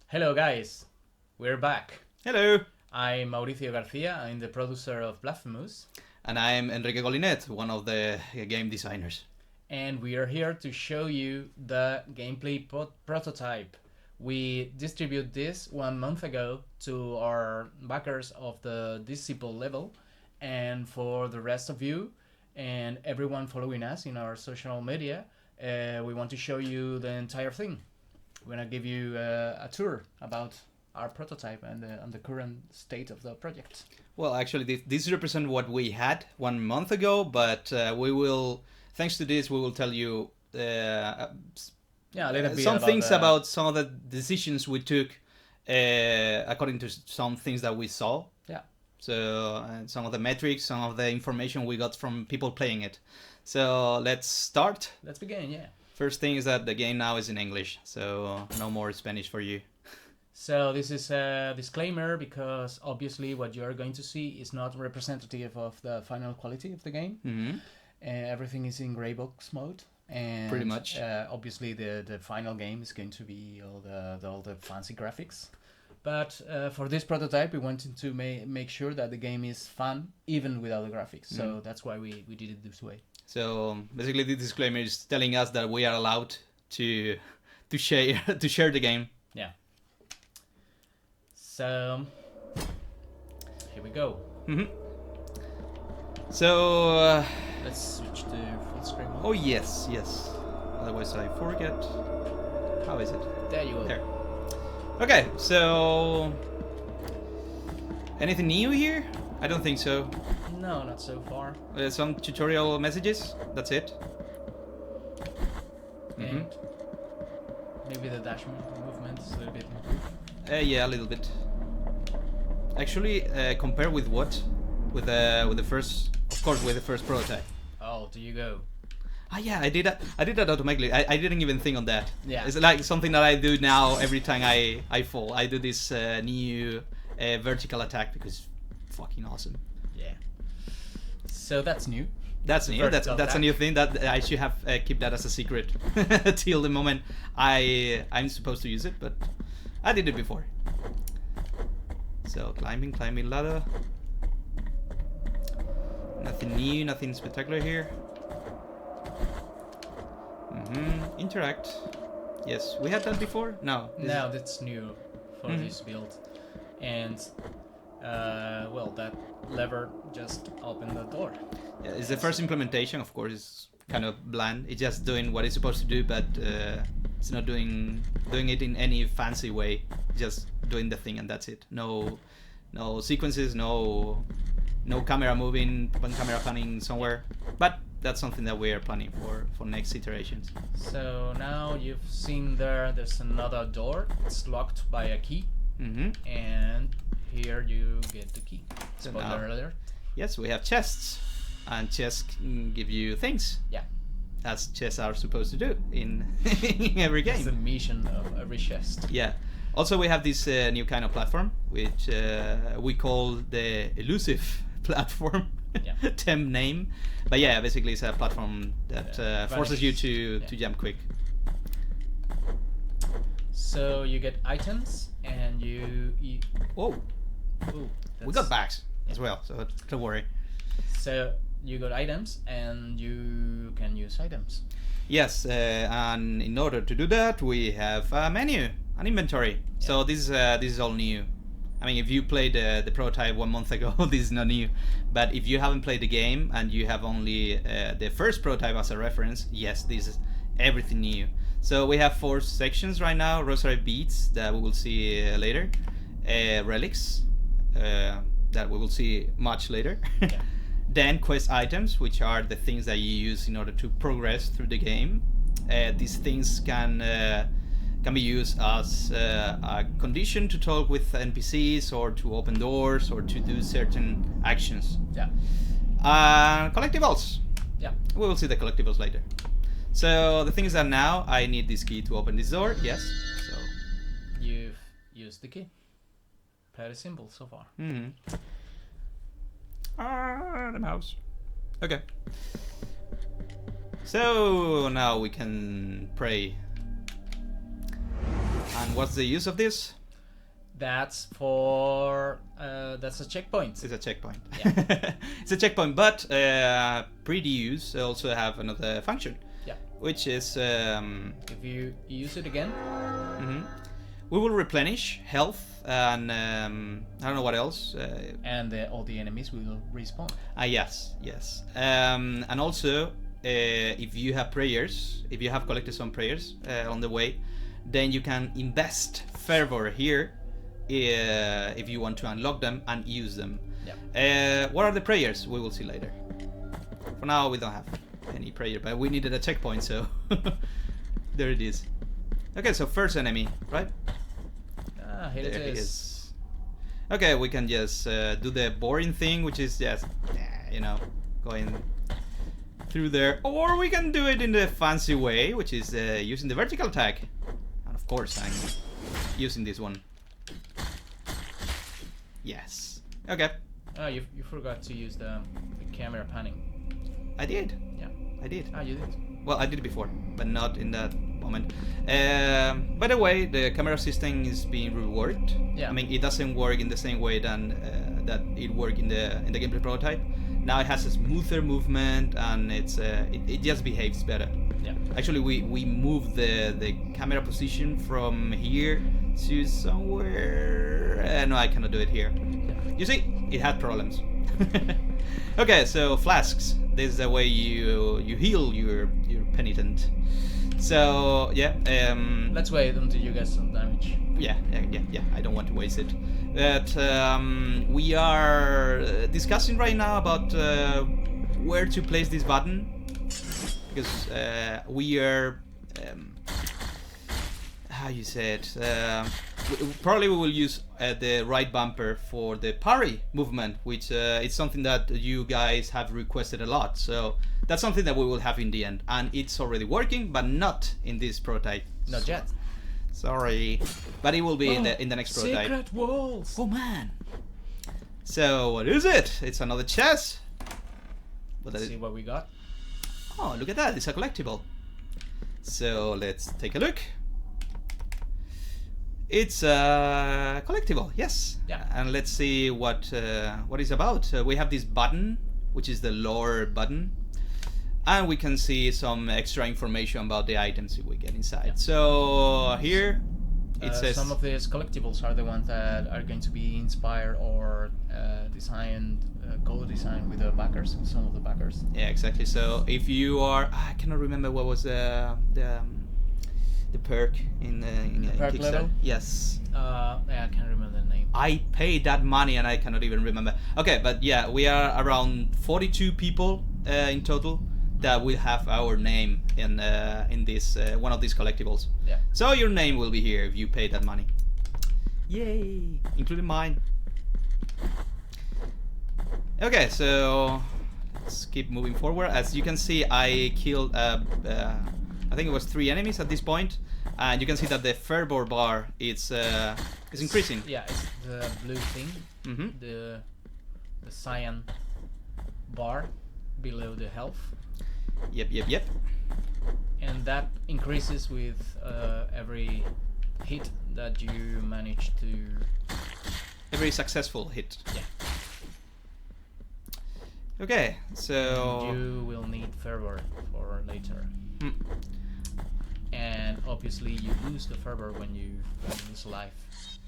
Hello guys, we're back. Hello, I'm Mauricio Garcia, I'm the producer of Blasphemous, and I'm Enrique Colinet, one of the game designers. and we are here to show you the gameplay prototype. We distributed this 1 month ago to our backers of the Disciple level, and for the rest of you and everyone following us in our social media, we want to show you the entire thing. We're gonna give you a tour about our prototype and the current state of the project. Well, actually, this represents what we had 1 month ago, but we will, thanks to this, we will tell you Yeah, a little bit some about things the- about some of the decisions we took according to some things that we saw. Yeah. So, some of the metrics, some of the information we got from people playing it. So, let's start. Let's begin, yeah. First thing is that the game now is in English, so no more Spanish for you. So this is a disclaimer because obviously what you're going to see is not representative of the final quality of the game. Mm-hmm. Everything is in gray box mode. And Pretty much. Obviously the final game is going to be all the fancy graphics. But for this prototype, we wanted to make sure that the game is fun even without the graphics. So that's why we did it this way. So basically, the disclaimer is telling us that we are allowed to share to share the game. Yeah. So here we go. Mm-hmm. So, Let's switch to full screen mode. oh yes, yes. Otherwise, I forget. How is it? There you go. There. Okay, so anything new here? I don't think so. No, not so far. Some tutorial messages. That's it. Mm-hmm. And maybe the dash movement is a little bit improved. Yeah, a little bit. Actually, compare with what? With the first, of course, with the first prototype. Oh, do you go? Ah, yeah, I did that automatically. I didn't even think on that. Yeah. It's like something that I do now every time I fall. I do this new vertical attack because it's fucking awesome. Yeah. So that's new. That's new. That's Vertical a new thing that I should have keep that as a secret till the moment I'm supposed to use it, but I did it before. So climbing ladder. Nothing new, nothing spectacular here. Interact. Yes, we had that before. No. No, that's new for Mhm. this build. And well, that lever just opened the door. Yeah, it's the first implementation. Of course, it's kind of bland. It's just doing what it's supposed to do, but it's not doing it in any fancy way. Just doing the thing, and that's it. No sequences. No camera moving, one camera panning somewhere. But that's something that we are planning for next iterations. So now you've seen there's another door. It's locked by a key. Mm-hmm. And here you get the key. So Spoiler now- alert. Yes, we have chests, and chests can give you things. Yeah. As chests are supposed to do in in every It's the game. mission of every chest. Yeah. Also, we have this new kind of platform, which we call the Elusive Platform. Yeah. Temp name, but yeah, basically it's a platform that forces you to Yeah. jump quick. So you get items and you Oh, ooh, we got bags as well, so don't worry. So you got items and you can use items. Yes, and in order to do that, we have a menu, an inventory. So this is all new. I mean, if you played the prototype 1 month ago, this is not new. But if you haven't played the game and you have only the first prototype as a reference, yes, this is everything new. So we have 4 sections right now: rosary beads that we will see later, relics that we will see much later. Yeah. Then quest items, which are the things that you use in order to progress through the game. These things can be used as a condition to talk with NPCs, or to open doors, or to do certain actions. Yeah. Collectibles. Yeah. We will see the collectibles later. So the thing is that now I need this key to open this door. Yes. So. You've used the key. Very simple so far. Mm-hmm. The mouse. Okay. So now we can pray. And what's the use of this? That's for that's a checkpoint. It's a checkpoint. Yeah. It's a checkpoint, but pre-use also have another function. Yeah. Which is if you use it again, we will replenish health and I don't know what else. And all the enemies will respawn. Yes. And also, if you have prayers, if you have collected some prayers on the way, then you can invest fervor here if you want to unlock them and use them. Yeah. What are the prayers? We will see later. For now, we don't have any prayer, but we needed a checkpoint, so there it is. Okay, so first enemy, right? Here There it is. Okay, we can just do the boring thing, which is just, going through there. Or we can do it in the fancy way, which is using the vertical attack. And of course, I'm using this one. Yes. Okay. Oh, you forgot to use the camera panning. I did. Yeah. I did. Ah, you did. Well, I did it before, but not in that moment. By the way, the camera system is being reworked. Yeah. I mean, it doesn't work in the same way than that it worked in the gameplay prototype. Now it has a smoother movement, and it just behaves better. Yeah. Actually, we moved the camera position from here to somewhere. No, I cannot do it here. Yeah. You see, it had problems. Okay, so flasks. This is the way you heal your penitent. So yeah. Let's wait until you get some damage. Yeah. I don't want to waste it. But we are discussing right now about where to place this button, because we are how you say it. Probably we will use the right bumper for the parry movement, which is something that you guys have requested a lot. So that's something that we will have in the end, and it's already working, but not in this prototype. Not yet. Sorry, but it will be in the next prototype. Secret walls. Oh man! So what is it? It's another chest. Let's see what we got. Oh, look at that! It's a collectible. So let's take a look. It's a collectible, yes. Yeah. And let's see what it's about. We have this button, which is the lore button, and we can see some extra information about the items we get inside. Yeah. So here it says some of these collectibles are the ones that are going to be inspired or designed, co-designed with the backers, with some of the backers. Yeah, exactly. So if you are, I cannot remember what was the perk in perk Kickstarter. level? Yes. Yeah, I can't remember the name. I paid that money and I cannot even remember. Okay, but yeah, we are around 42 people in total that will have our name in this one of these collectibles. Yeah. So your name will be here if you pay that money. Yay! Including mine. Okay, so let's keep moving forward. As you can see, I killed I think it was 3 enemies at this point, and you can see that the fervor bar is increasing. Yeah, it's the blue thing, Mm-hmm. the cyan bar below the health, Yep. and that increases with every hit that you manage to. Every successful hit. Yeah. Okay, so You will need fervor for later. Mm. And obviously you lose the fervor when you lose life.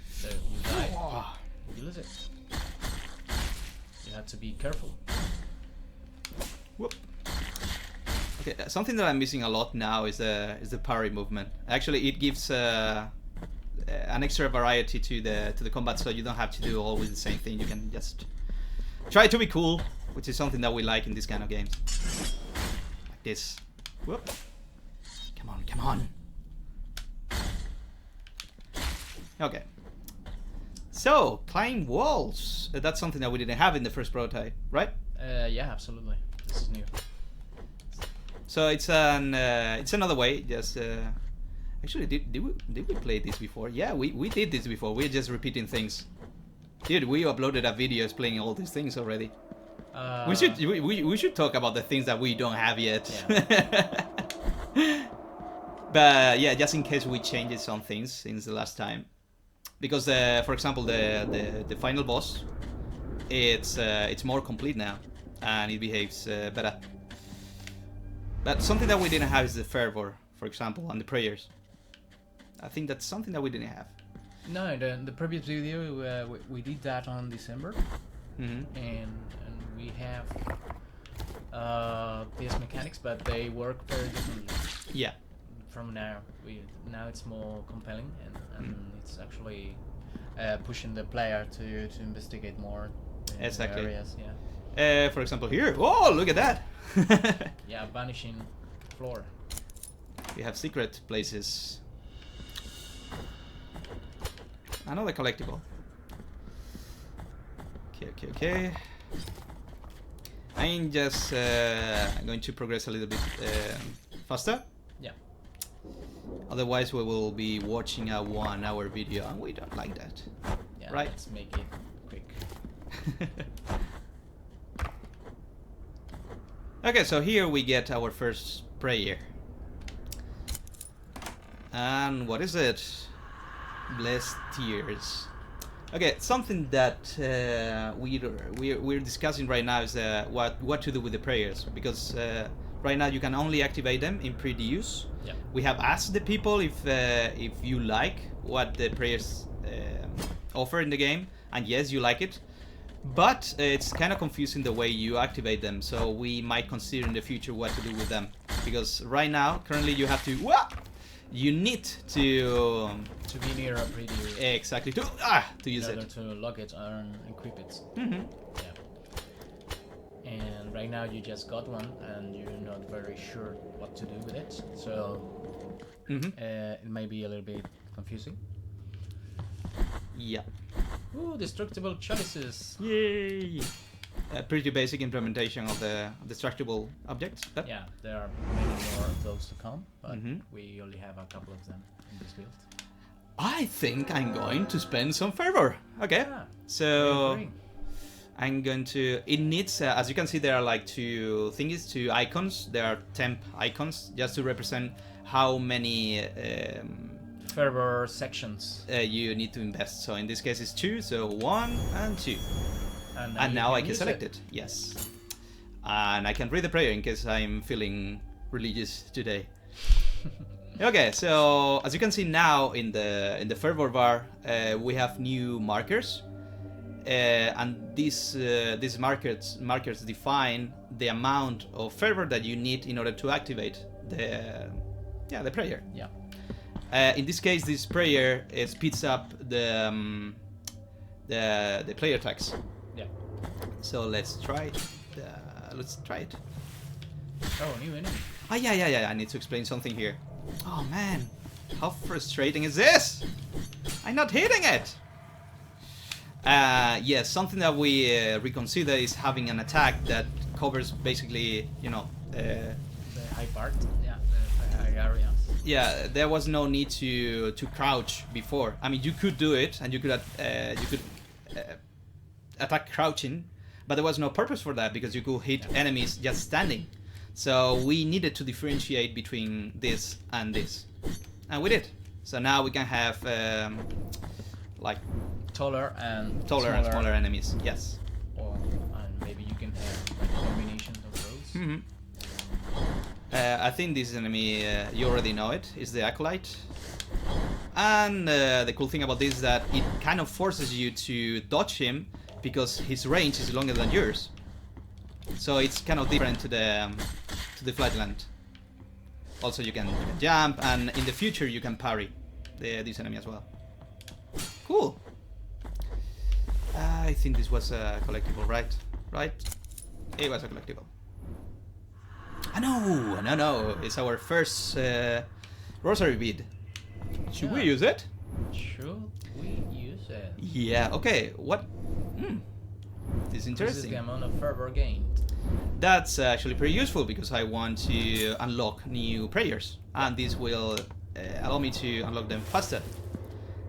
So you die, Oh. you lose it. You have to be careful. Whoop. Okay, something that I'm missing a lot now is the parry movement. Actually, it gives an extra variety to the combat, so you don't have to do always the same thing. You can just try to be cool, which is something that we like in this kind of games. Like this. Whoop. Come on. Okay. So, climb walls. That's something that we didn't have in the first prototype, right? Yeah, absolutely. This is new. So it's another way. Just actually, did we play this before? Yeah, we did this before. We're just repeating things. Dude, we uploaded a video explaining all these things already. We should talk about the things that we don't have yet. Yeah. But yeah, just in case we changed some things since the last time, because for example the final boss, it's more complete now, and it behaves better. But something that we didn't have is the fervor, for example, and the prayers. I think that's something that we didn't have. No, the previous video we did that on December, and we have these mechanics, but they work very differently. Yeah. From now, now it's more compelling, and it's actually pushing the player to investigate more Exactly. areas. Yeah. For example, here. Oh, look at that! Yeah, vanishing floor. We have secret places. Another collectible. Okay. I'm just going to progress a little bit faster. Yeah. Otherwise, we will be watching a 1 hour video, and we don't like that. Yeah. Right. Let's make it quick. Okay, so here we get our first prayer. And what is it? Blessed tears. Okay, something that we're discussing right now is what to do with the prayers, because right now you can only activate them in pre-use. Yeah. We have asked the people if you like what the prayers offer in the game, and yes, you like it, but it's kind of confusing the way you activate them. So we might consider in the future what to do with them, because right now, currently, you have to. You need to be near a preview. Exactly to use in order it to lock it and equip it. Mm-hmm. Yeah. And right now you just got one and you're not very sure what to do with it, so it may be a little bit confusing. Yeah. Ooh, destructible chalices. Yay! A pretty basic implementation of the destructible objects. But yeah, there are many more of those to come, but we only have a couple of them in this build. I think I'm going to spend some fervor. Okay, Yeah, so I'm going to. It needs, as you can see, there are like two icons. There are temp icons just to represent how many fervor sections you need to invest. So in this case, it's 2. So 1 and 2. And now I can select it. Yes. And I can read the prayer in case I'm feeling religious today. Okay, so as you can see now in the fervor bar, we have new markers, and these markers define the amount of fervor that you need in order to activate the prayer. Yeah. In this case, this prayer speeds up the player attacks. Yeah. So let's try it. Oh, new enemy. Yeah. I need to explain something here. Oh man, how frustrating is this? I'm not hitting it. Yes, something that we reconsider is having an attack that covers basically, the high part. Yeah, the high areas. Yeah, there was no need to crouch before. I mean, you could do it, and you could attack crouching, but there was no purpose for that because you could hit enemies just standing. So we needed to differentiate between this and this, and we did. So now we can have like taller and smaller enemies. Yes. And maybe you can have like combinations of those. Mm-hmm. I think this enemy, you already know it, is the Acolyte. And the cool thing about this is that it kind of forces you to dodge him because his range is longer than yours. So it's kind of different to the Flightland. Also, you can jump, and in the future you can parry this enemy as well. Cool. I think this was a collectible, right? Right? It was a collectible. No. It's our first rosary bead. Should we use it? Should we use it? Yeah, okay. What? This is interesting. This is the amount of fervor gained. That's actually pretty useful because I want to unlock new prayers, and this will allow me to unlock them faster.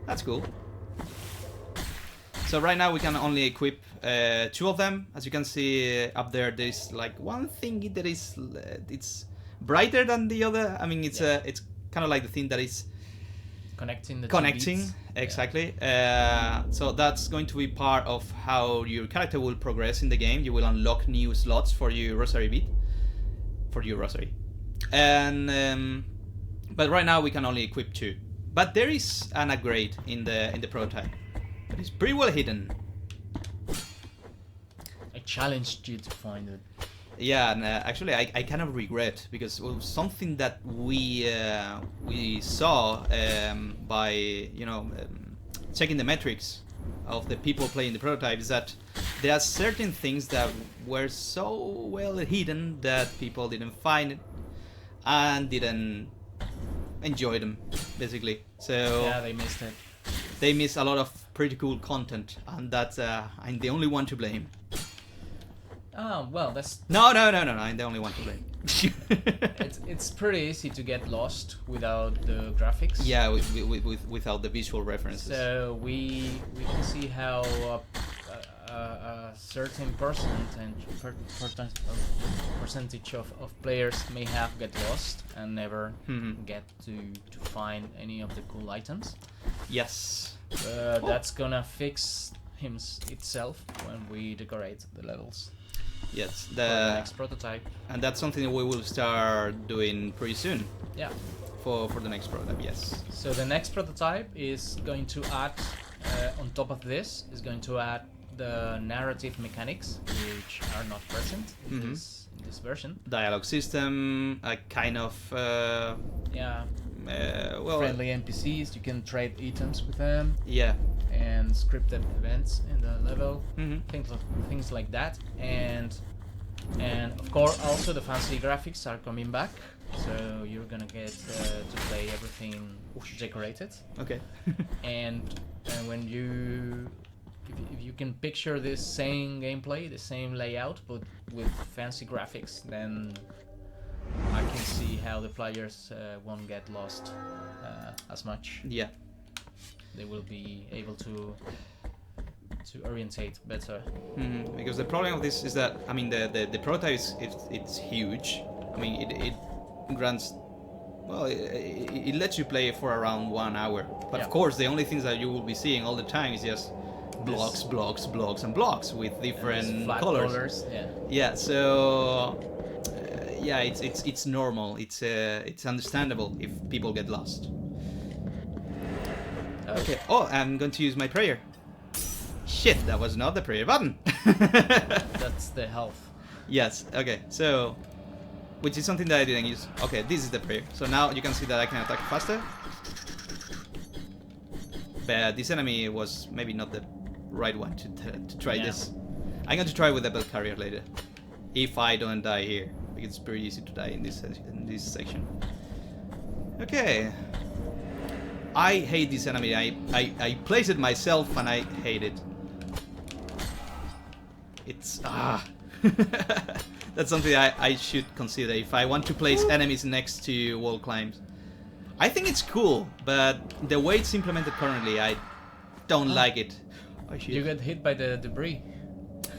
That's cool. So right now we can only equip 2 of them. As you can see up there, there's like one thing that is it's brighter than the other. I mean, it's kind of like the thing that is Connecting the connecting. two beats. Exactly. So that's going to be part of how your character will progress in the game. You will unlock new slots for your rosary beat, and but right now we can only equip 2. But there is an upgrade in the prototype, but it's pretty well hidden. I challenged you to find it. Yeah, and actually, I kind of regret, because it was something that we saw by checking the metrics of the people playing the prototype, is that there are certain things that were so well hidden that people didn't find it and didn't enjoy them, basically. So Yeah, they missed it. they miss a lot of pretty cool content, and that's I'm the only one to blame. Oh, well, that's No, I'm the only one to blame. it's pretty easy to get lost without the graphics. Yeah, without the visual references. So we can see how a certain percentage of players may have get lost and never get to find any of the cool items. Yes. That's gonna fix itself when we decorate the levels. Yes. For the next prototype. And that's something that we will start doing pretty soon. Yeah. For the next prototype. Yes. So the next prototype is going to add, on top of this, is going to add the narrative mechanics, which are not present in this version. Dialogue system, a kind of friendly NPCs. You can trade items with them. Yeah. And scripted events in the level, things like that, and of course also the fancy graphics are coming back, so you're gonna get to play everything decorated. Okay. and when if you can picture this same gameplay, the same layout, but with fancy graphics, then I can see how the players won't get lost as much. Yeah. They will be able to orientate better. Because the problem of this is that, I mean, the prototype it's huge. I mean, it grants, well, it lets you play for around 1 hour. But of course, the only things that you will be seeing all the time is just blocks, and blocks with different flat colors. Yeah. Yeah. So yeah, it's normal. It's understandable if people get lost. Okay. Oh, I'm going to use my prayer. Shit, that was not the prayer button. That's the health. Yes. Okay. So, which is something that I didn't use. Okay, this is the prayer. So now you can see that I can attack faster. But this enemy was maybe not the right one to try this. I'm going to try with the bell carrier later, if I don't die here, because it's pretty easy to die in this section. Okay. I hate this enemy. I placed it myself and I hate it. It's that's something I should consider if I want to place enemies next to wall climbs. I think it's cool, but the way it's implemented currently, I don't like it. You get hit by the debris.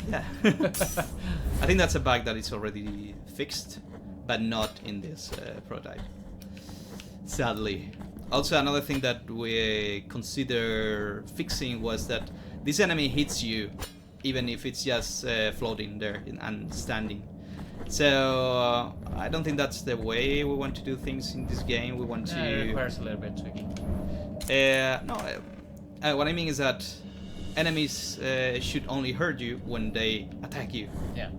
Yeah. I think that's a bug that is already fixed, but not in this prototype. Sadly. Also, another thing that we consider fixing was that this enemy hits you even if it's just floating there and standing. So I don't think that's the way we want to do things in this game. We want to... It requires a little bit tweaking. What I mean is that enemies should only hurt you when they attack you. Yeah.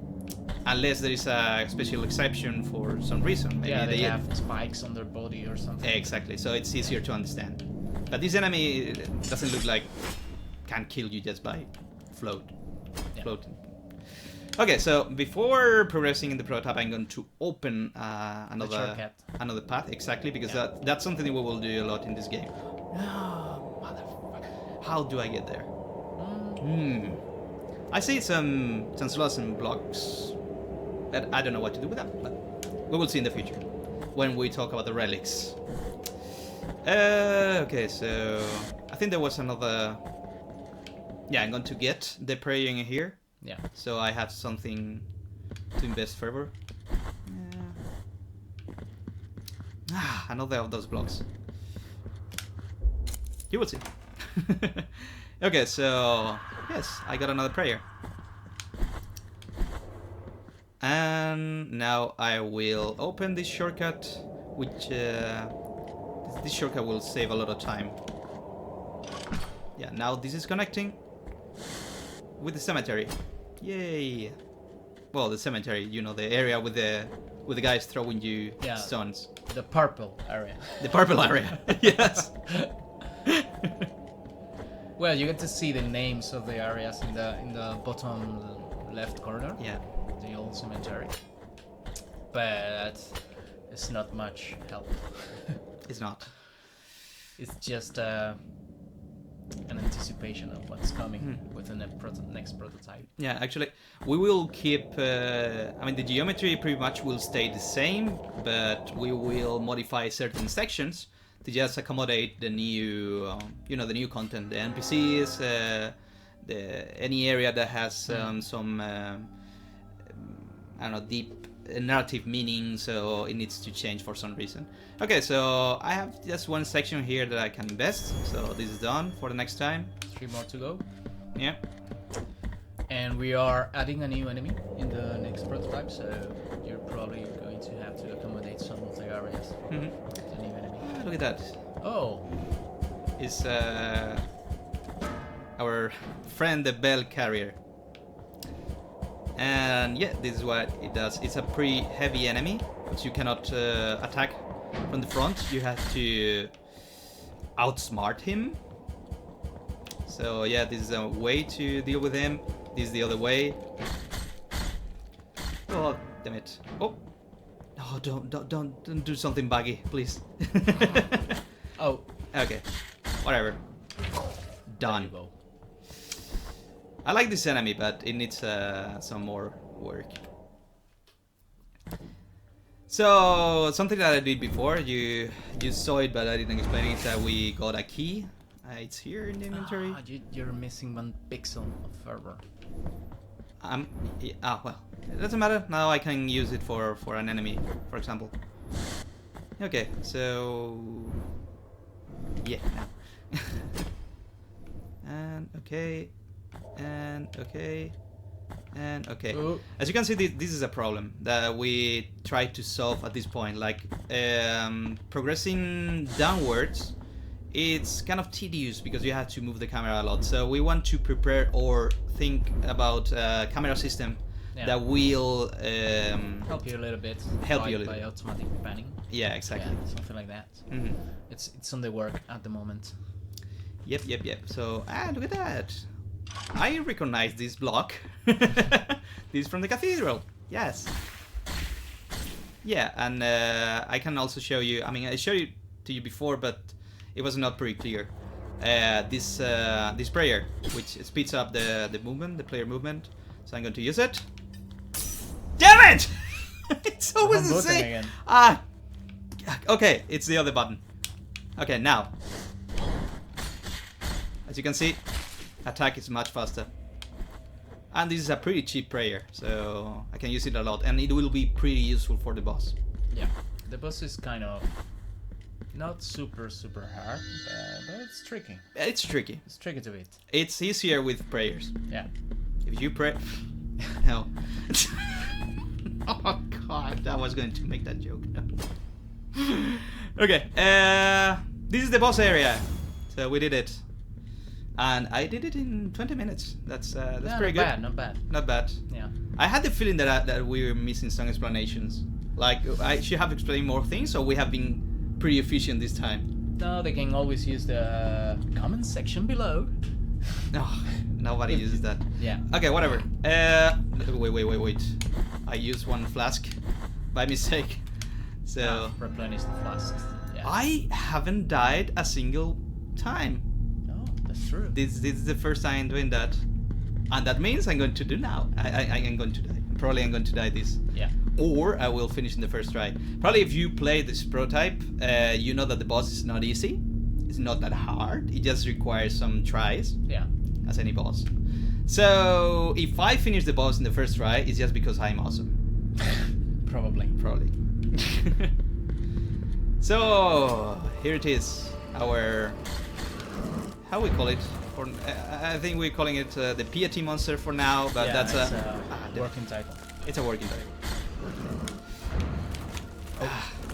Unless there is a special exception for some reason. Maybe they have spikes on their body or something. Exactly, so it's easier to understand. But this enemy doesn't look like can kill you just by floating. Okay, so before progressing in the prototype, I'm going to open another path, exactly, because that's something that we will do a lot in this game. Oh, motherfucker. How do I get there? I see some slots and blocks, but I don't know what to do with them, but we will see in the future when we talk about the relics. Okay, so I think there was another... Yeah, I'm going to get the praying here. Yeah. So I have something to invest further. Ah, another of those blocks. You will see. Okay, so yes, I got another prayer. And now I will open this shortcut, which this shortcut will save a lot of time. Yeah, now this is connecting with the cemetery. Yay! Well, the cemetery, you know, the area with the guys throwing you stones. The purple area. The purple area. Yes. Well, you get to see the names of the areas in the bottom left corner. Yeah. The old cemetery. But it's not much help. It's not. It's just an anticipation of what's coming within the next prototype. Yeah, actually, we will keep. I mean, the geometry pretty much will stay the same, but we will modify certain sections to just accommodate the new, the new content, the NPCs, any area that has some, I don't know, deep narrative meaning, so it needs to change for some reason. Okay, so I have just one section here that I can invest, so this is done for the next time. 3 more to go. Yeah. And we are adding a new enemy in the next prototype, so you're probably going to have to accommodate some of the areas for the new enemy. Ah, look at that. Oh. It's our friend the bell carrier. And yeah, this is what it does. It's a pretty heavy enemy, which you cannot attack from the front. You have to outsmart him. So yeah, this is a way to deal with him. This is the other way. Oh, damn it. Oh. Oh, don't do something buggy, please. Oh. Okay. Whatever. Done. There you go. I like this enemy, but it needs some more work. So, something that I did before, you saw it, but I didn't explain it, that we got a key. It's here in the inventory. You're missing 1 pixel of fervor. Well, it doesn't matter. Now I can use it for an enemy, for example. Okay, so... yeah, now. And okay. And okay. And okay. Ooh. As you can see, this is a problem that we try to solve at this point. Like, progressing downwards, it's kind of tedious because you have to move the camera a lot. So we want to prepare or think about a camera system that will help you a little bit. By automatic panning. Yeah, exactly. Yeah, something like that. Mm-hmm. It's on the work at the moment. Yep. So, look at that. I recognize this block. This is from the cathedral. Yes. Yeah, and I can also show you. I mean, I showed it to you before, but it was not pretty clear. This prayer, which speeds up the movement, the player movement. So I'm going to use it. Damn it! It's always the same. Okay, it's the other button. Okay, now. As you can see, attack is much faster. And this is a pretty cheap prayer, so I can use it a lot, and it will be pretty useful for the boss. Yeah, the boss is kind of not super hard, but it's tricky. It's tricky. It's tricky to beat. It's easier with prayers. Yeah. If you pray... No. Oh god, I was going to make that joke. No. Okay, this is the boss area. So we did it. And I did it in 20 minutes. That's pretty good. Not bad. Not bad. Yeah. I had the feeling that we were missing some explanations. Like, I should have explained more things, so we have been pretty efficient this time. No, they can always use the comment section below. No, nobody uses that. Yeah. Okay, whatever. Wait. I used one flask by mistake. So... replenish the flasks. Yeah. I haven't died a single time. That's true. This is the first time I'm doing that, and that means I'm going to do now. I am going to die. Probably I'm going to die this. Yeah. Or I will finish in the first try. Probably if you play this prototype, you know that the boss is not easy. It's not that hard. It just requires some tries. Yeah. As any boss. So if I finish the boss in the first try, it's just because I'm awesome. Probably. Probably. So here it is, our, how we call it? For I think we're calling it the piety monster for now, but Yeah, that's it's a working title. it's a working title.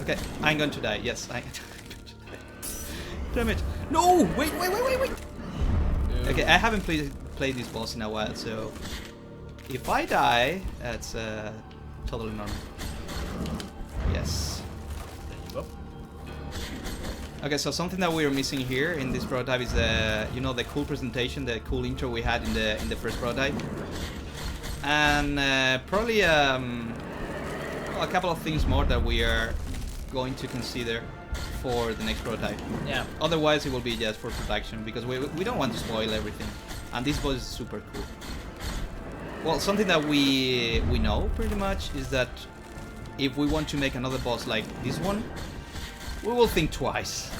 Okay, I'm going to die. Yes, I'm going to die. Damn it! No! Wait! Okay, I haven't played this boss in a while, so if I die, that's totally normal. Yes. There you go. Okay, so something that we're missing here in this prototype is the, you know, the cool presentation, the cool intro we had in the first prototype, and probably a couple of things more that we are going to consider for the next prototype. Yeah. Otherwise, it will be just for production because we don't want to spoil everything, and this boss is super cool. Well, something that we know pretty much is that if we want to make another boss like this one, we will think twice.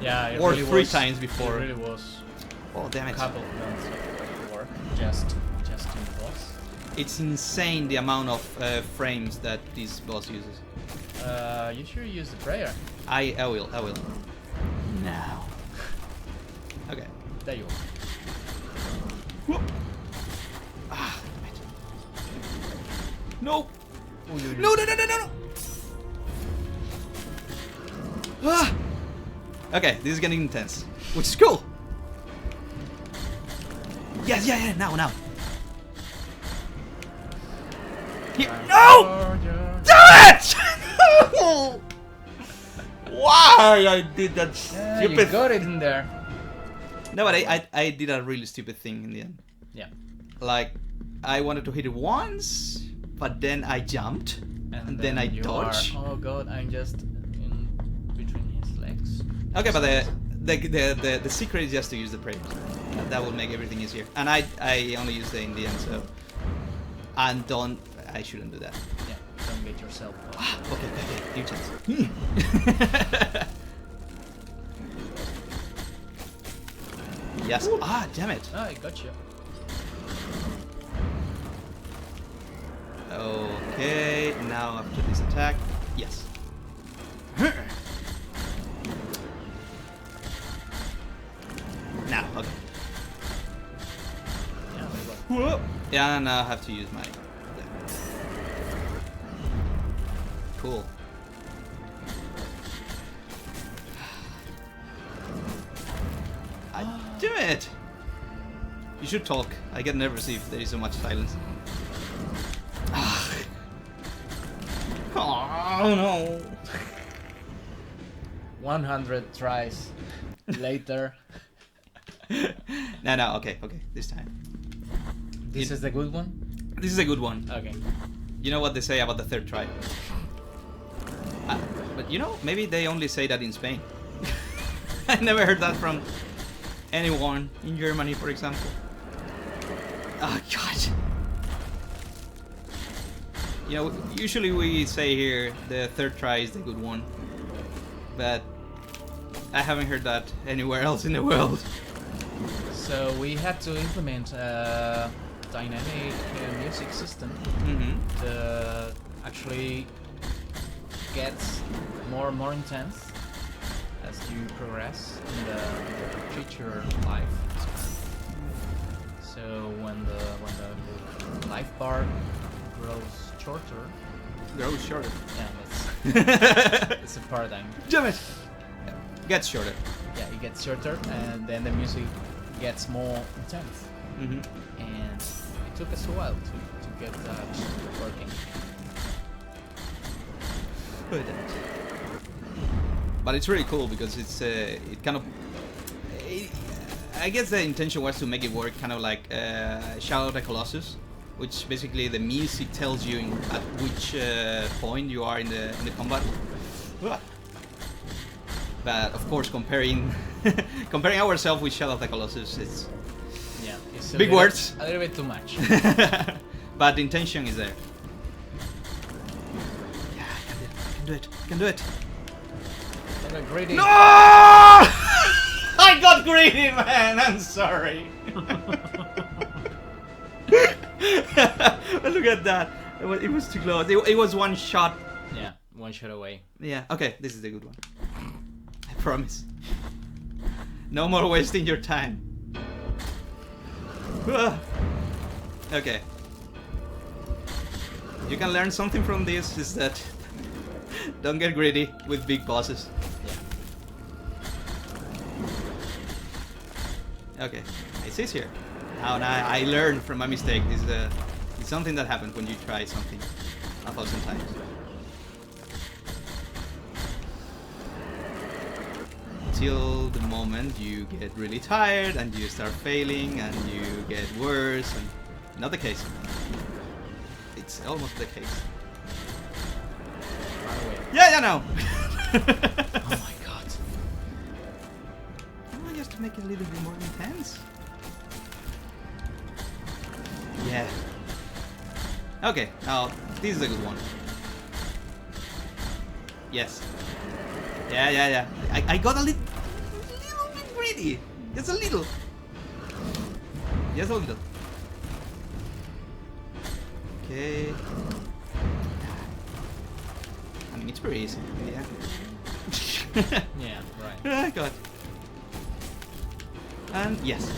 Yeah, it or really three was, times before. It really was Oh damn a it! couple of months of work just in the boss. It's insane the amount of frames that this boss uses. You should use the prayer. I will. Now. Okay. There you go. Whoop. Ah, damn it. No. No. Ah. Okay, this is getting intense, which is cool. Yes, yeah, now. Here. No! Damn it! Why I did that Yeah, stupid? you got it in there. No, but I did a really stupid thing in the end. Yeah. Like, I wanted to hit it once, but then I jumped, and then I you dodged. Oh god, I'm just in between his legs. Okay, but the secret is just to use the prayers. That will make everything easier. And I only use the Indian, so I shouldn't do that. Yeah, don't get yourself. Okay, new chance. Yes. Ooh. Ah, damn it. Ah, I got you. Okay, now after this attack, yes. Now, okay. Yeah, very well. Whoa. Yeah, now I have to use my. Cool. Damn it! You should talk. I get nervous if there is so much silence. Oh no! 100 tries later. No, okay, this time. This is the good one? This is a good one. Okay. You know what they say about the third try? But you know, maybe they only say that in Spain. I never heard that from anyone in Germany, for example. Oh god. You know, usually we say here the third try is the good one, but I haven't heard that anywhere else in the world. So we had to implement a dynamic music system that actually gets more and more intense as you progress in the creature life. So when the life bar grows shorter. Grows shorter. Yeah, it's a paradigm. Damn it! Gets shorter. Yeah, it gets shorter, and then the music gets more intense. Mm-hmm. And it took us a while to get that working. But it's really cool because it's it kind of. I guess the intention was to make it work kind of like Shadow of the Colossus, which basically the music tells you at which point you are in the combat. But of course, comparing ourselves with Shadow of the Colossus, it's big words. A little bit too much. But the intention is there. Yeah, I can do it. Okay, greedy. No! I got greedy, man. I'm sorry. Look at that. It was too close. It was one shot. Yeah. one shot away. Yeah, okay, this is the good one. I promise. No more wasting your time. Okay. You can learn something from this is that don't get greedy with big bosses. Yeah. Okay, it's easier. Now I learned from my mistake. This is it's something that happens when you try something 1,000 times. Until the moment you get really tired and you start failing and you get worse, and not the case. It's almost the case. Yeah, no. Oh my god. Just to make it a little bit more intense. Yeah. Okay, now this is a good one. Yes. Yeah. I got a little bit greedy. Just a little. Just a little. Okay. I mean, it's pretty easy. Yeah. Yeah, right. Oh, God. And yes.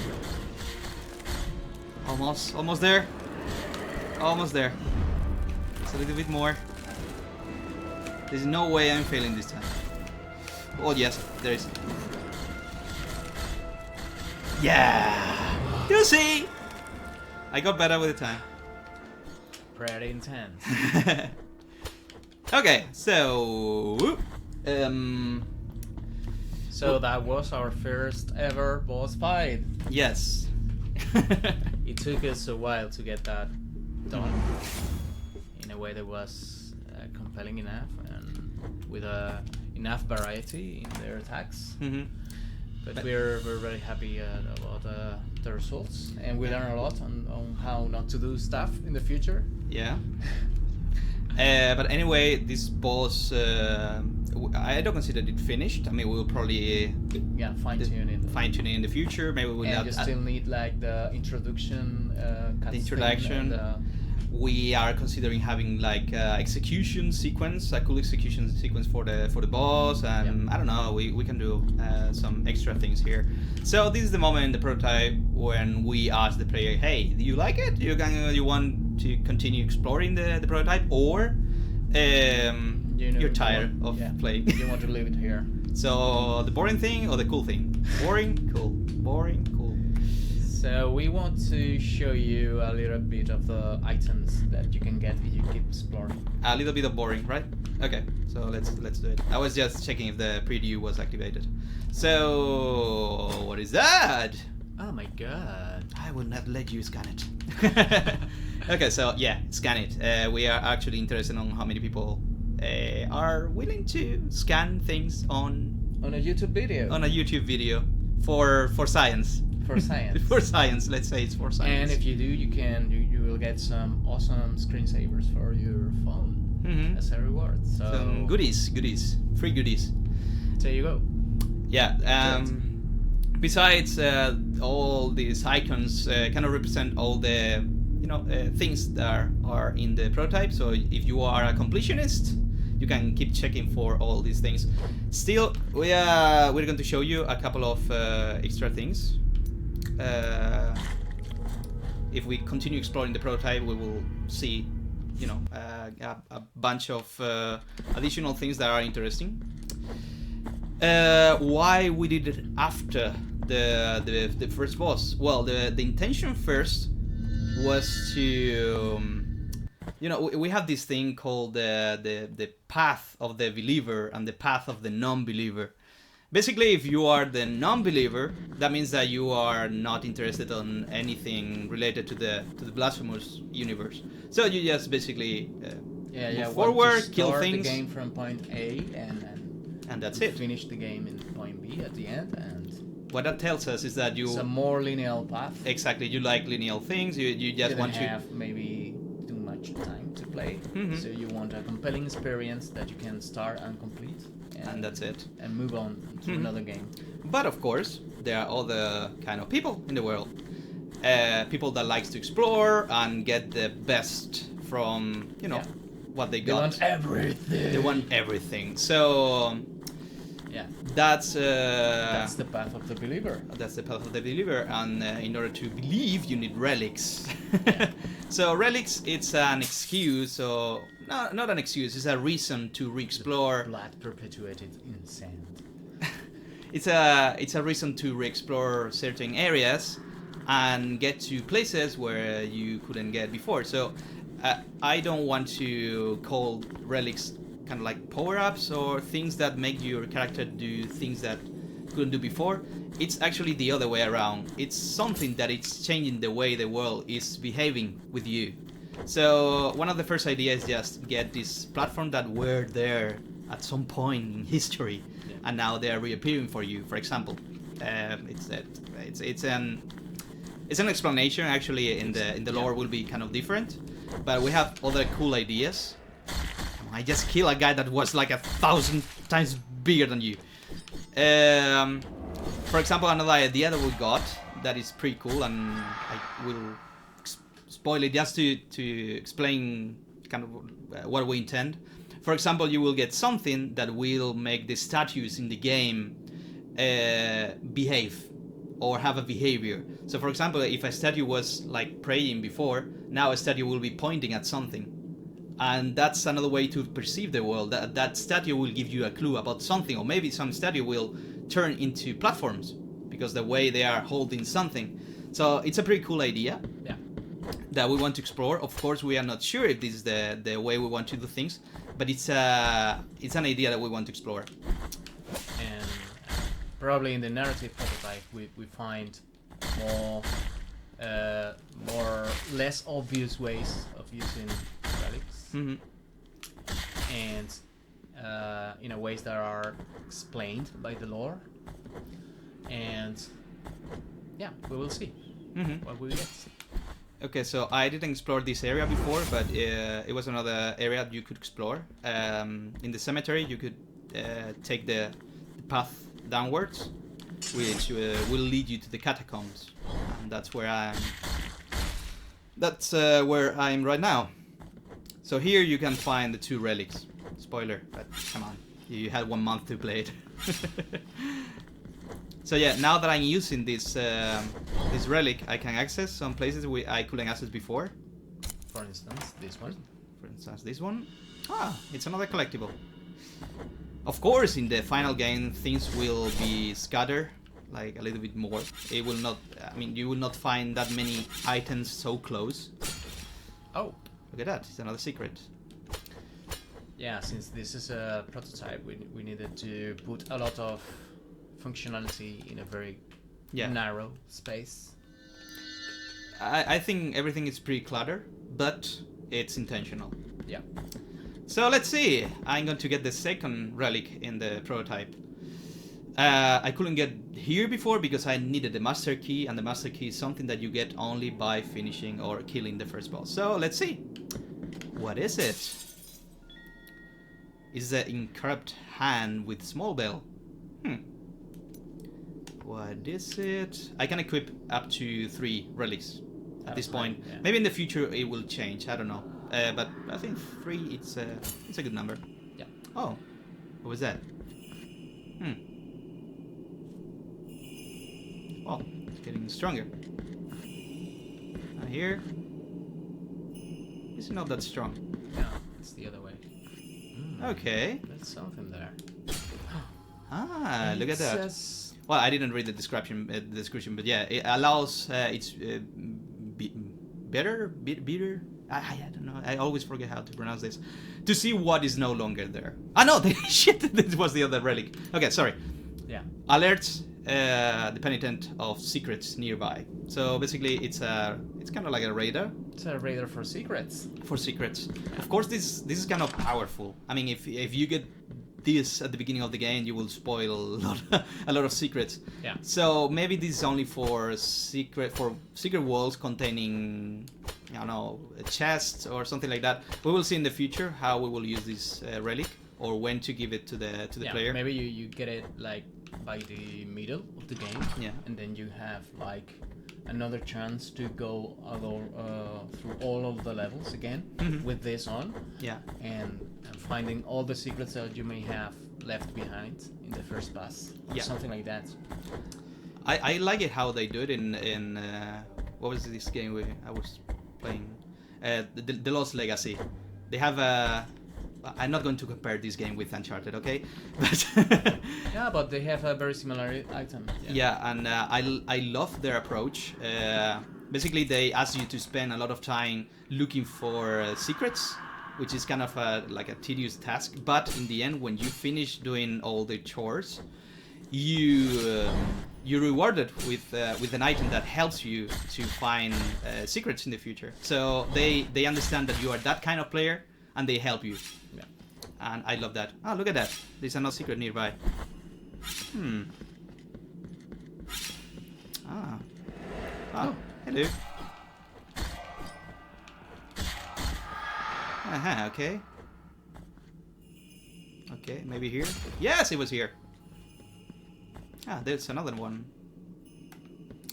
Almost there. Almost there. Just a little bit more. There's no way I'm failing this time. Oh yes, there is. Yeah! You see? I got better with the time. Pretty intense. Okay, so... So that was our first ever boss fight. Yes. It took us a while to get that done in a way that was compelling enough and with enough variety in their attacks. Mm-hmm. But we're very happy about the results, and we learn a lot on how not to do stuff in the future. Yeah. But anyway, this boss, I don't consider it finished. I mean, we'll probably fine tune it in the future. Maybe we'll and you still need like the introduction. The introduction. We are considering having like execution sequence, a cool execution sequence for the boss, and I don't know. We can do some extra things here. So this is the moment in the prototype when we ask the player, "Hey, do you like it? You want to continue exploring the prototype, or you're tired of playing? You want to leave it here?" So the boring thing or the cool thing? Boring, cool. Boring, cool. So we want to show you a little bit of the items that you can get if you keep exploring. A little bit of boring, right? Okay, so let's do it. I was just checking if the preview was activated. So what is that? Oh my god! I will not let you scan it. Okay, so yeah, scan it. We are actually interested on how many people are willing to scan things on a YouTube video. On a YouTube video for science. For science. For science, let's say it's for science. And if you do, you will get some awesome screensavers for your phone as a reward. So some goodies, free goodies. There you go. Yeah. Besides all these icons, kind of represent all the things that are in the prototype. So if you are a completionist, you can keep checking for all these things. Still, we're going to show you a couple of extra things. If we continue exploring the prototype, we will see, a bunch of additional things that are interesting. Why we did it after the first boss? Well, the intention first was to, we have this thing called the path of the believer and the path of the non-believer. Basically, if you are the non-believer, that means that you are not interested in anything related to the Blasphemous universe. So you just basically move forward, kill things. The game from point A and that's it. Finish the game in point B at the end, and what that tells us is that it's a more linear path. Exactly, you like linear things. You just want to have maybe too much time to play, so you want a compelling experience that you can start and complete. And that's it. And move on to another game. But of course, there are other kind of people in the world. People that likes to explore and get the best from, what they They got. want everything. They want everything. So Yeah. that's That's the path of the believer. that's the path of the believer, and in order to believe, you need relics. So relics, it's an excuse, or no, not an excuse. It's a reason to re-explore. Blood perpetuated in sand. It's a reason to re-explore certain areas and get to places where you couldn't get before. So I don't want to call relics kind of like power-ups or things that make your character do things that couldn't do before. It's actually the other way around. It's something that it's changing the way the world is behaving with you. So one of the first ideas is just get this platform that were there at some point in history, and now they are reappearing for you. For example, it's an explanation. Actually, in the lore will be kind of different, but we have other cool ideas. I just killed a guy that was like 1,000 times bigger than you. For example, another idea that we got that is pretty cool, and I will spoil it just to explain kind of what we intend. For example, you will get something that will make the statues in the game behave or have a behavior. So for example, if a statue was like praying before, now a statue will be pointing at something. And that's another way to perceive the world. That statue will give you a clue about something, or maybe some statue will turn into platforms because the way they are holding something. So it's a pretty cool idea. Yeah. That we want to explore. Of course, we are not sure if this is the way we want to do things, but it's an idea that we want to explore. And probably in the narrative prototype, we find less obvious ways of using relics, and in a ways that are explained by the lore. And yeah, we will see what we get. Okay, so I didn't explore this area before, but it was another area that you could explore. In the cemetery, you could take the path downwards, which will lead you to the catacombs, and that's where I'm. That's where I'm right now. So here you can find the 2 relics. Spoiler, but come on, you had 1 month to play it. So yeah, now that I'm using this this relic, I can access some places I couldn't access before. For instance, this one. For instance, this one. Ah, it's another collectible. Of course, in the final game, things will be scattered, like a little bit more. It will not. I mean, you will not find that many items so close. Oh, look at that! It's another secret. Yeah, since this is a prototype, we needed to put a lot of functionality in a very narrow space. I think everything is pretty cluttered, but it's intentional. Yeah. So let's see. I'm going to get the second relic in the prototype. I couldn't get here before because I needed the master key, and the master key is something that you get only by finishing or killing the first boss. So let's see. What is it? Is the incorrupt hand with small bell? What is it? I can equip up to 3 relics at this point. Yeah. Maybe in the future it will change. I don't know. But I think 3. It's a good number. Yeah. Oh, what was that? Oh, it's getting stronger. Here. It's not that strong. No, it's the other way. Okay. There's something there. Ah, look at that. Says... Well, I didn't read the description, but yeah, it allows it's better. I don't know. I always forget how to pronounce this. To see what is no longer there. Ah no, shit! This was the other relic. Okay, sorry. Yeah. Alerts the penitent of secrets nearby. So basically, it's kind of like a radar. It's a radar for secrets. For secrets. Of course, this is kind of powerful. I mean, if you get this at the beginning of the game, you will spoil a lot of secrets. Yeah. So maybe this is only for secret walls containing, I don't know, a chest or something like that. We will see in the future how we will use this relic, or when to give it to the player. Maybe you get it like by the middle of the game. Yeah. And then you have like another chance to go through all of the levels again with this on. Yeah. And finding all the secrets that you may have left behind in the first pass. Yeah. Something like that. I like it how they do it in what was this game I was playing? The Lost Legacy. They have a. I'm not going to compare this game with Uncharted, okay? But yeah, but they have a very similar item. Yeah, and I love their approach. Basically, they ask you to spend a lot of time looking for secrets, which is kind of like a tedious task. But in the end, when you finish doing all the chores, you're rewarded with an item that helps you to find secrets in the future. So they understand that you are that kind of player, and they help you. Yeah. And I love that. Oh, look at that! There's another secret nearby. Oh, hello. Okay. Okay, maybe here? Yes, it was here. Ah, there's another one.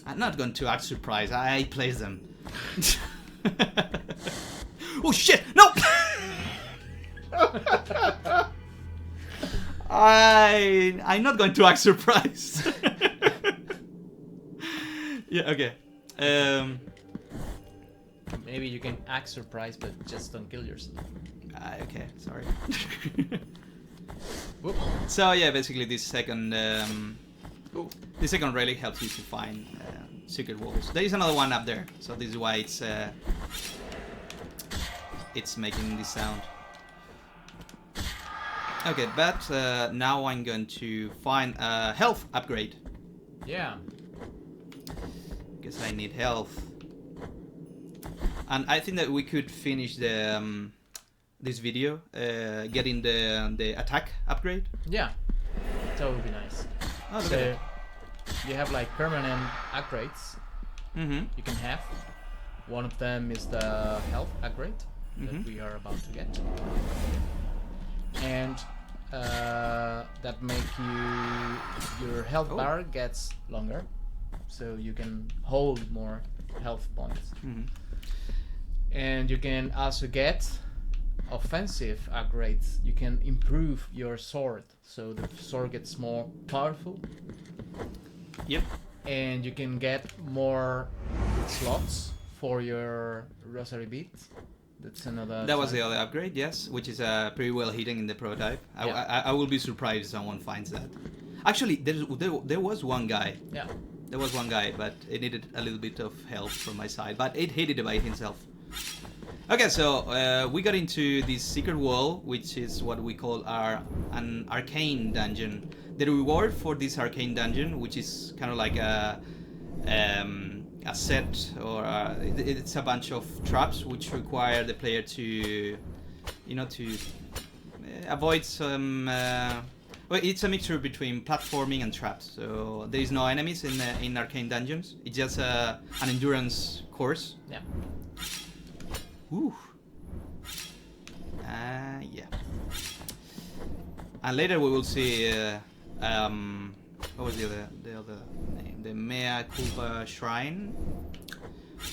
I'm not going to act surprised. I placed them. Oh shit! No! I'm not going to act surprised. Yeah, okay. Maybe you can act surprised, but just don't kill yourself. Okay, sorry. So yeah, basically this second relic helps you to find secret walls. There is another one up there, so this is why it's making this sound. Okay, but now I'm going to find a health upgrade. Yeah. Because I need health. And I think that we could finish the this video getting the attack upgrade. Yeah, that would be nice. Oh, look so at that. you have like permanent upgrades you can have. One of them is the health upgrade that we are about to get. And that make your health bar gets longer, so you can hold more health points. And you can also get offensive upgrades. You can improve your sword, so the sword gets more powerful. Yep. And you can get more slots for your rosary beads. That's another. That was the other upgrade, yes, which is pretty well hidden in the prototype. I will be surprised if someone finds that. Actually, there was one guy. Yeah. There was one guy, but it needed a little bit of help from my side. But it hit it by himself. Okay, so we got into this secret wall, which is what we call an Arcane Dungeon. The reward for this Arcane Dungeon, which is kind of like a set, or it's a bunch of traps which require the player to, to avoid some. Well, it's a mixture between platforming and traps. So there is no enemies in Arcane Dungeons. It's just an endurance course. Yeah. Woo. Yeah. And later we will see. What was the other name? The Mea Culpa Shrine,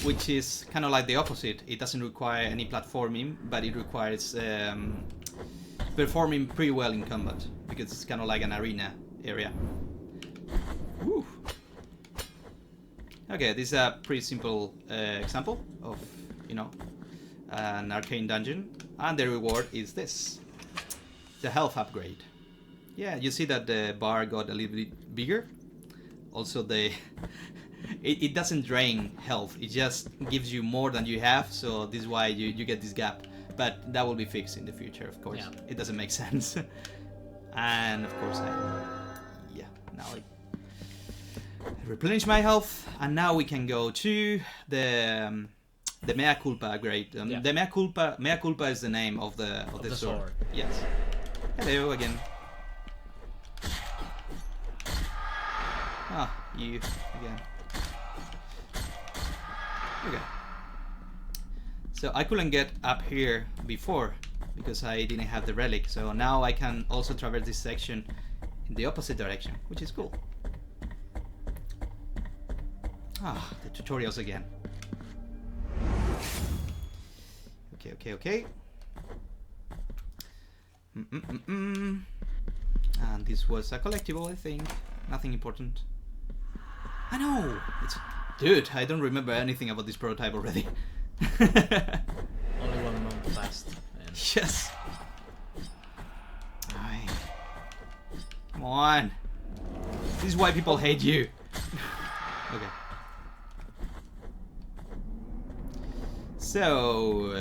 which is kind of like the opposite. It doesn't require any platforming, but it requires performing pretty well in combat, because it's kind of like an arena area. Woo. Okay, this is a pretty simple example of, an arcane dungeon, and the reward is this, the health upgrade. Yeah, you see that the bar got a little bit bigger. Also, it doesn't drain health, it just gives you more than you have, so this is why you get this gap. But that will be fixed in the future, of course. Yeah. It doesn't make sense. And of course, now I replenish my health, and now we can go to the Mea Culpa upgrade. The Mea Culpa is the name of the sword. Yes. Hello again. Ah, you again. Okay. So I couldn't get up here before because I didn't have the relic. So now I can also traverse this section in the opposite direction, which is cool. Ah, the tutorials again. Okay. And this was a collectible, I think. Nothing important. I know! It's... Dude, I don't remember anything about this prototype already. Only 1 month passed. And Yes! Aye. Come on! This is why people hate you! Okay. So...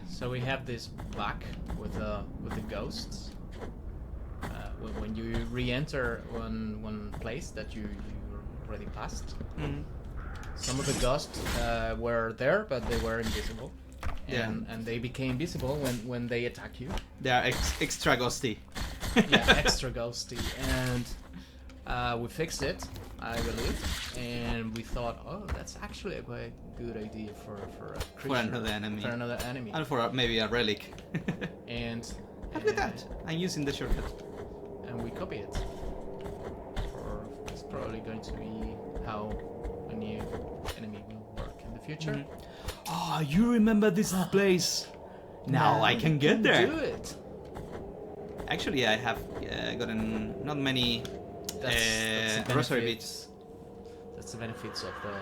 so we have this back with the ghosts. When you re-enter one place that you already passed. Some of the ghosts were there, but they were invisible. And they became visible when they attack you. They are extra ghosty. Yeah, extra ghosty. And we fixed it, I believe. And we thought, oh, that's actually a quite good idea for a creature. For another enemy. For another enemy. And for maybe a relic. And look at that. I'm using the shortcut. And we copy it. Or it's probably going to be how a new enemy will work in the future. Oh, you remember this place? Now I can get there. Do it. Actually, I have gotten not many That's rosary beads. That's the benefits of the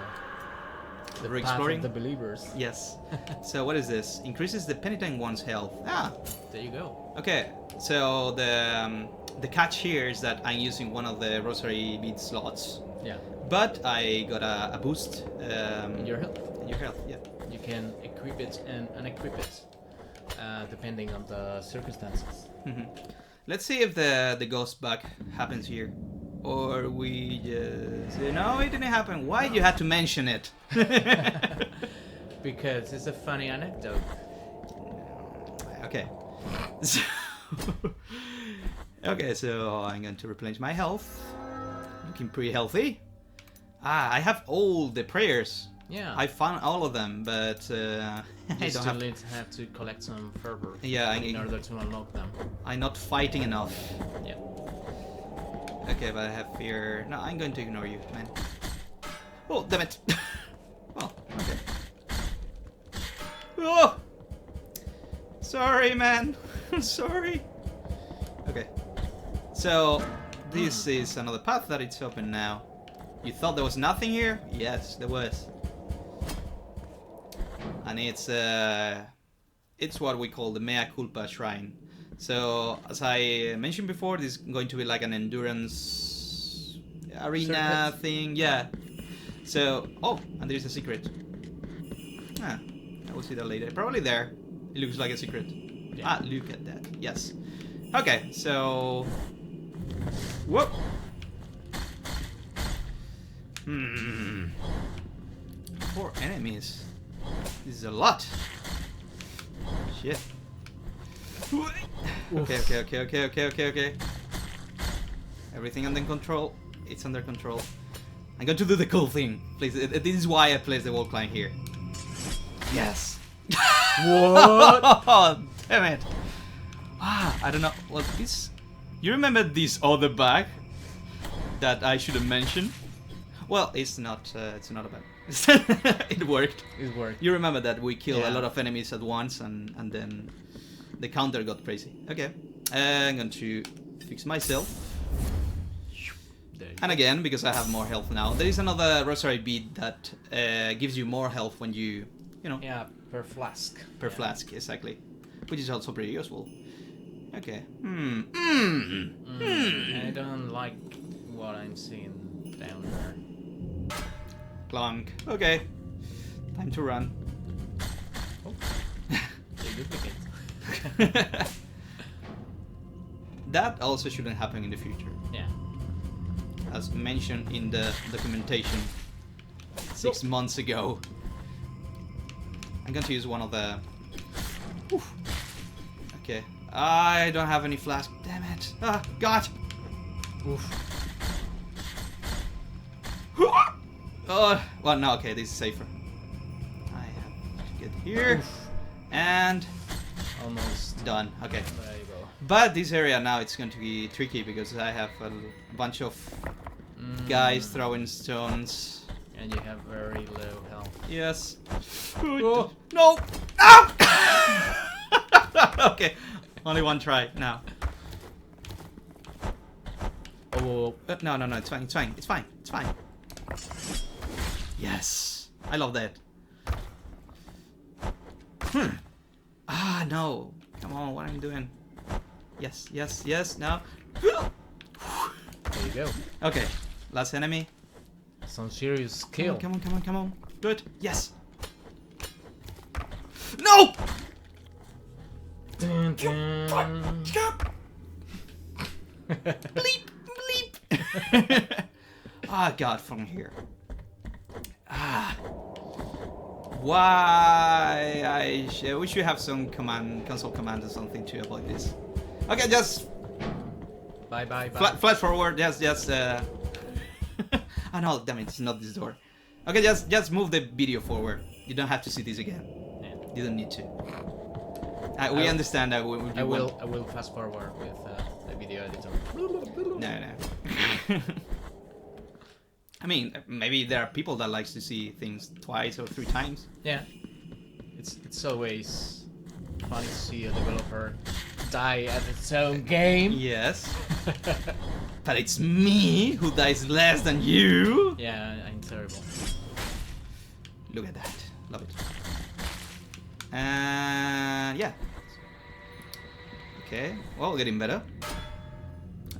We're path exploring? of the believers. Yes. So what is this? Increases the penitent one's health. Ah. There you go. Okay. So the catch here is that I'm using one of the rosary bead slots. Yeah. But I got a boost. In your health. In your health, yeah. You can equip it and unequip it, depending on the circumstances. Let's see if the ghost bug happens here. Or we just... No, it didn't happen. Why you had to mention it? Because it's a funny anecdote. Okay. So okay, so I'm going to replenish my health. Looking pretty healthy. Ah, I have all the prayers. Yeah. I found all of them, but I you don't still have to collect some fervor. Yeah, in order to unlock them. I'm not fighting enough. Yeah. Okay, but I have fear. No, I'm going to ignore you, man. Oh, damn it. Oh, okay. Oh! Sorry, man. Sorry. Okay. So, this is another path that it's open now. You thought there was nothing here? Yes, there was. And it's what we call the Mea Culpa Shrine. So, as I mentioned before, this is going to be like an endurance arena circuit thing. Yeah. So, oh, and there's a secret. Ah, I will see that later. Probably there. It looks like a secret. Yeah. Ah, look at that. Yes. Okay, so... Whoop! 4 enemies. This is a lot. Shit. Okay. Everything under control. It's under control. I'm going to do the cool thing. Please, this is why I place the wall climb here. Yes. What? Oh, damn it. Ah, I don't know. Well, this... You remember this other bug that I should have mentioned? Well, it's not a bug. It worked. It worked. You remember that we killed a Yeah. lot of enemies at once and then the counter got crazy. Okay. I'm going to fix myself. And again, because I have more health now, there is another rosary bead that gives you more health when you know... Yeah, per flask. Per flask, exactly. Which is also pretty useful. Okay. I don't like what I'm seeing down there. Clunk. Okay. Time to run. Oh. They duplicate. That also shouldn't happen in the future. Yeah. As mentioned in the documentation 6 months ago. I'm going to use one of the... Oof. Okay. I don't have any flask. Damn it. Ah, God. Oof. Oh, well, no, okay, this is safer. I have to get here. Oof. And... Almost. Done. Okay. There you go. But this area now it's going to be tricky because I have a bunch of guys throwing stones. And you have very low health. Yes. Oh. No! No! Okay, only one try now. Oh, No, it's fine, it's fine. Yes, I love that. Ah, no. Come on, what am I doing? Yes, now. there you go. Okay, last enemy. Some serious skill. Come on. Good, yes. No! Dun, dun. Bleep. Ah, God, from here. Why? We should have some console command or something to avoid this. Okay, just Bye. flat forward. Just. Oh no, damn it! It's not this door. Okay, just move the video forward. You don't have to see this again. Yeah. You don't need to. We understand that. I will fast forward with the video editor. No. I mean, maybe there are people that likes to see things twice or 3 times. Yeah. It's always fun to see a developer die at its own game. Yes. But it's me who dies less than you. Yeah, I'm terrible. Look at that. Love it. And yeah. Okay. Well, getting better.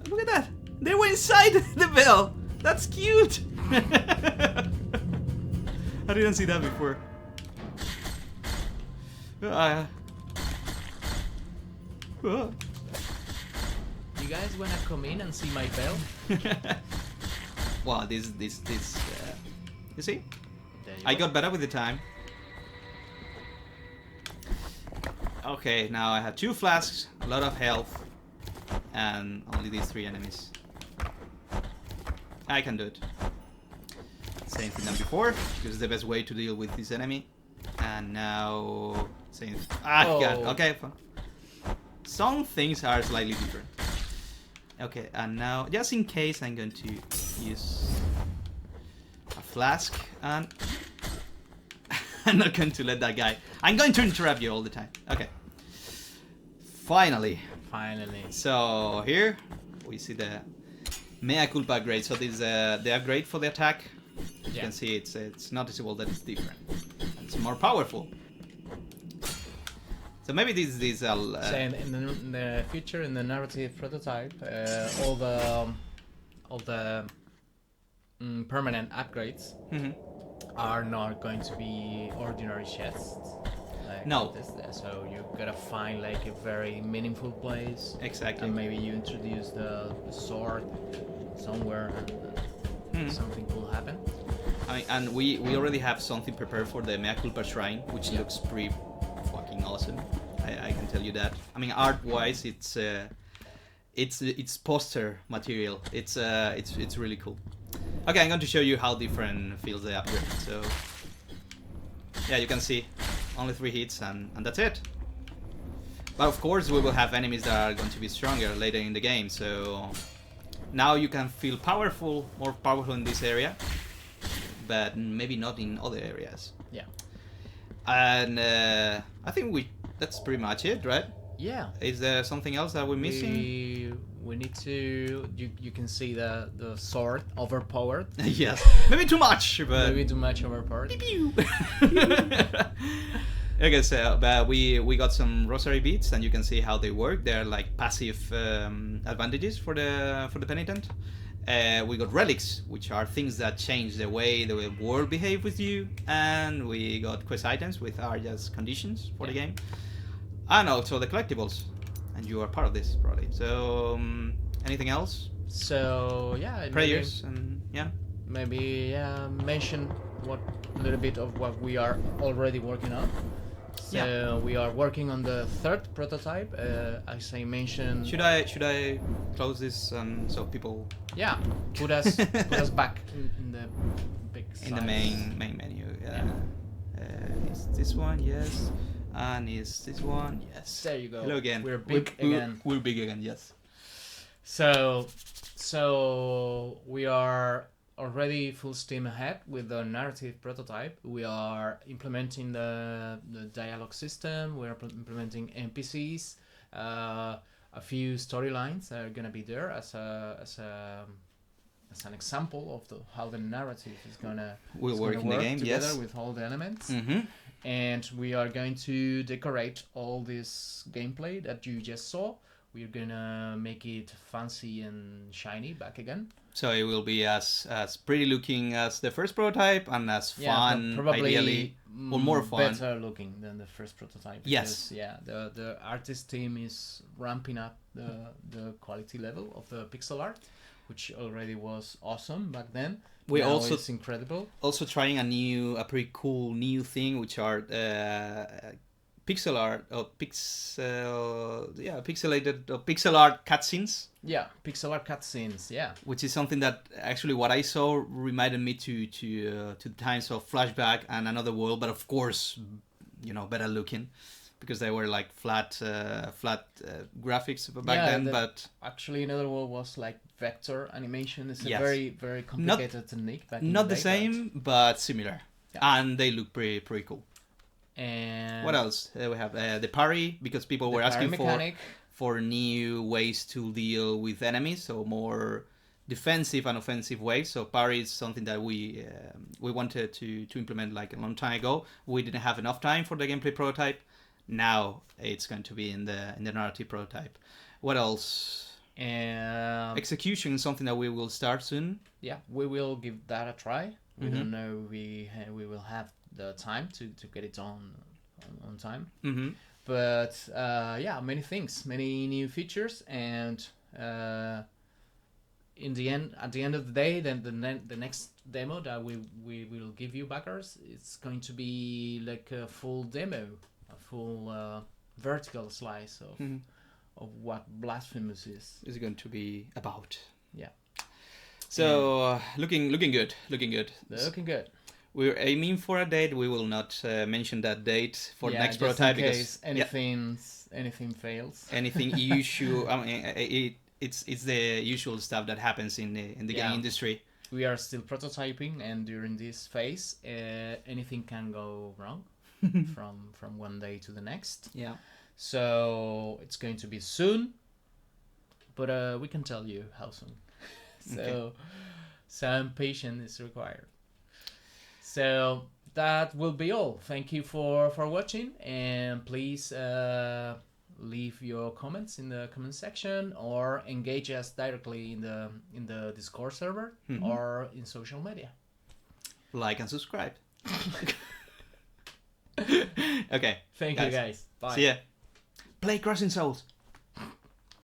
Look at that. They were inside the bell. That's cute. I didn't see that before. You guys wanna come in and see my bell? Wow, this. You see? There you I go. got better with the time. Okay, now I have 2 flasks, a lot of health, and only these 3 enemies. I can do it. Same thing than before, because it's the best way to deal with this enemy. And now... same... God, okay, fine. Some things are slightly different. Okay, and now, just in case, I'm going to use a flask, and... I'm not going to let that guy... I'm going to interrupt you all the time. Okay. Finally. So, here, we see the Mea Culpa upgrade. So this is the upgrade for the attack. You can see it's noticeable that it's different. It's more powerful. So maybe these so in the future, in the narrative prototype, all the permanent upgrades are not going to be ordinary chests. Like No. So you gotta find like a very meaningful place. Exactly. And maybe you introduce the sword somewhere and something will happen. I mean, and we already have something prepared for the Mea Culpa Shrine, which looks pretty fucking awesome. I can tell you that. I mean, art-wise, it's poster material. It's really cool. Okay, I'm going to show you how different feels the upgrade. So yeah, you can see only 3 hits and that's it. But of course, we will have enemies that are going to be stronger later in the game. So now you can feel powerful, more powerful in this area, but maybe not in other areas. Yeah. And I think that's pretty much it, right? Yeah. Is there something else that we're missing? We need to. You can see the sword overpowered. Yes. Maybe too much, but Maybe too much overpowered. Okay, so but we got some rosary beads, and you can see how they work. They're like passive advantages for the penitent. We got relics, which are things that change the way the world behave with you, and we got quest items, which are just conditions for the game, and also the collectibles. And you are part of this, probably. So, anything else? So yeah, Prayers and maybe mention a little bit of what we are already working on. So we are working on the 3rd prototype, as I mentioned. Should I close this so people? Yeah, put us back in the big. In the main menu. Is this one? Yes. And is this one? Yes. There you go. Hello again. We're big again. We're big again. Yes. So we are already full steam ahead with the narrative prototype. We are implementing the dialogue system. We are implementing NPCs. A few storylines are gonna be there as an example of how the narrative is gonna work in the game. Together Yes, with all the elements. Mm-hmm. And we are going to decorate all this gameplay that you just saw. We're gonna make it fancy and shiny back again. So it will be as pretty looking as the first prototype and as fun, probably ideally, or more fun. Better looking than the first prototype. Yes. Yeah, the artist team is ramping up the quality level of the pixel art, which already was awesome back then. We now also it's incredible. Also trying a pretty cool new thing, which are pixel art or pixelated or pixel art cutscenes. Yeah, pixel art cutscenes. Yeah, which is something that actually what I saw reminded me to the times of Flashback and Another World, but of course, better looking, because they were like flat graphics back then. But actually, Another World was like vector animation. It's a yes. very, very complicated technique. Not the same, but similar, and they look pretty cool. And what else? We have the parry, because people were asking mechanic. for new ways to deal with enemies, so more defensive and offensive ways. So parry is something that we wanted to implement like a long time ago. We didn't have enough time for the gameplay prototype. Now it's going to be in the narrative prototype. What else? Execution is something that we will start soon. Yeah, we will give that a try. We don't know we will have the time to get it on time. Mm-hmm. But many things, many new features, and at the end of the day, then the next demo that we will give you backers, it's going to be like a full demo, a full vertical slice of what Blasphemous is going to be about. Yeah. So looking good. Looking good. We're aiming for a date. We will not mention that date for the next just prototype in case because anything fails. Anything usual. I mean, it's the usual stuff that happens in the game industry. We are still prototyping, and during this phase, anything can go wrong from one day to the next. Yeah. So it's going to be soon, but we can tell you how soon. So some patience is required. So that will be all. Thank you for watching, and please leave your comments in the comment section, or engage us directly in the Discord server or in social media. Like and subscribe. Okay. Thank you guys. Bye. See ya. Play Crossing Souls.